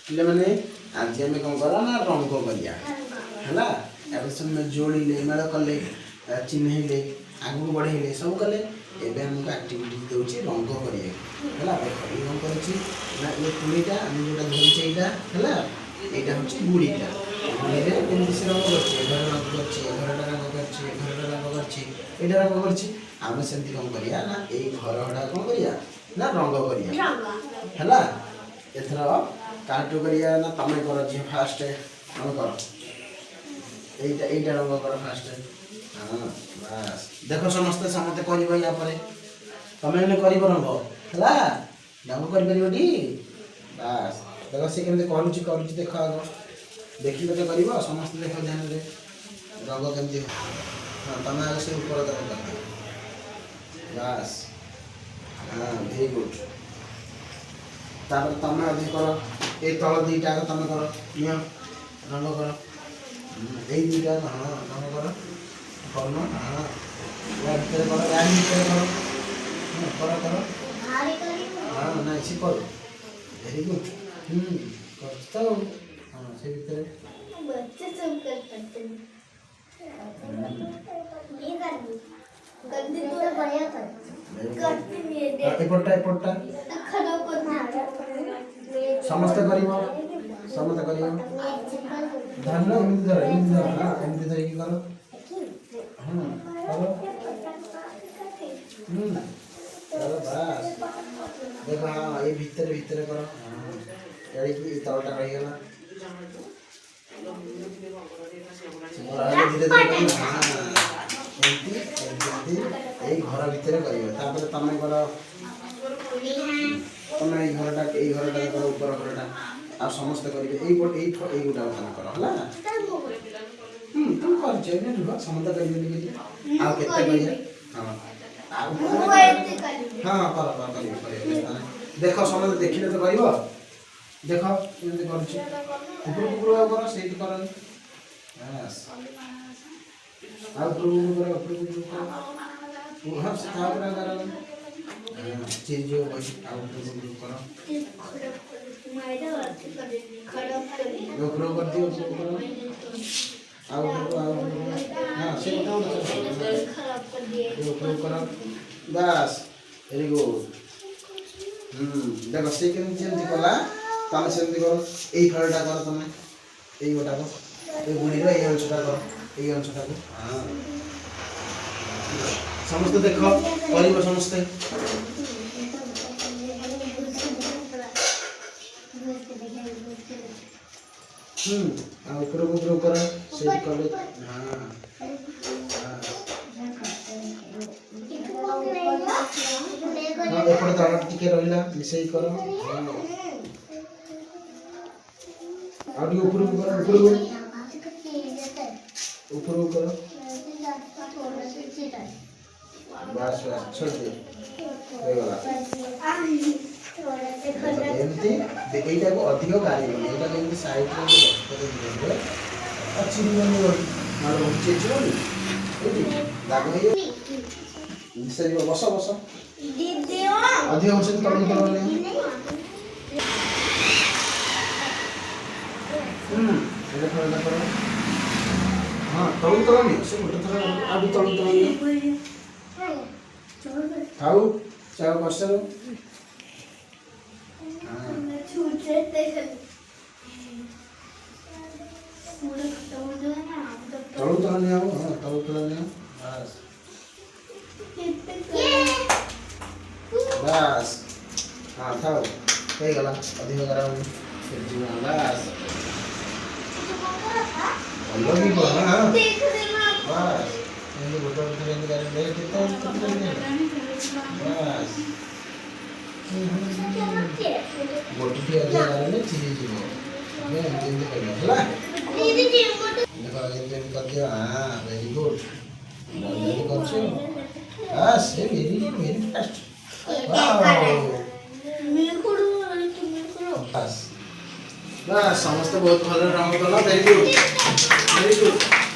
पिले मैंने आज आम कौन करा ना रंग करिया है अब समय जोड़े मेल कले चिन्हले आगू बढ़े सब कले एवं आमको आक्टिविटी दूसरी रंग करा देख ये कौन करना ये तुणीटा आम जो धरचे यहाँ यहाँ हूँ गुड़ीटा गुड़ी में कमी से रंग कर रंग करटा रंग करटा रंग करटा रंग करम सेमती कौन करा ना ये घर गुड़ा कौन करा ना रंग करा एथर काटू करिया ना तमें कर झी फास्ट रंग कर यहीटा रंग कर फास्ट हाँ बस देख समस्ते समस्ते कर तमें कर रंग है रंग कर बस देख सी केमी कर देख आग देखिले तो कर समस्त देख ध्यान दे रंग केमती हाँ तुम आगे से ऊपर देख बस हाँ वेरी गुड तापर तुम अधिक कर ये तल दीटा तुम कर नियो रंग कर यही दीटा हाँ रंग कर करना हाँ या भीतर कर या भीतर कर कर हाँ ना इसी कर वेरी गुड करता हूँ हाँ से भीतर बच्चे सब कर सकते हैं ये कर दो गंदी तो बढ़िया करती नहीं है एपटा खड़ा करना समस्त करिवो समस्त करिवो धरना एमती धर हां एमती धर की करो हां करो चलो बस देखो हाँ ये भीतर भीतर करो हां यानी कि तलटा रही गला धीरे धीरे हां एमती घर भीतर करियो तापर तमे करो तुम ये घरटा कर ऊपर घरटा आ समस्त करेंगे यही गोटा तुम कर तुम कर समस्त कर हाँ कर देख समस्त देखिले तो कर देख कर से कर हाँ से चीज जो आउट करो खड़ो कर दियो करो आउट हां से खराब कर दिए करो बस वेरी गुड देखो से केम जेमती कला तमे सेमती करो एई खड़ाटा करो तमे एई गोटा को ए गुडी रो एई अंशटा करो एई अंशटा को हां समस्त देख कर समस्ते ऊपर कर से कर हाँ हाँ एपटे तल टिके रहिला मिसई कर आ ऊपर कर बस बस छोड़ दे हो गला एमती देखैटा को अधिक गाड़ी एटा केमती साइड रे बस कर दे अच्छी नहीं मारो होचे छोड़ी एटी लागो हे निसे बस बस दीदी अधिक होचे तब करले एटा थोड़ा करो हां तळू नहीं से मोटे थोड़ा आबी तळू नहीं खाऊ चाव बसरो छूटे ते तळू नहीं आओ हां तळू नहीं बस बस हाँ थाओ कई गला अधिक करा फिर जीवन बस अलग ही बोल हां बस ये बोतल उधर इन कर ले कितना बस गोटी की अजा करले चिरी जीवो मैं इंजन कर हला दीदी जी देखो इंजन कर दिया हां वेरी गुड जल्दी कर छो बस ये वेरी फास्ट वाओ बस बस समस्त बहुत भल रंग कला वेरी गुड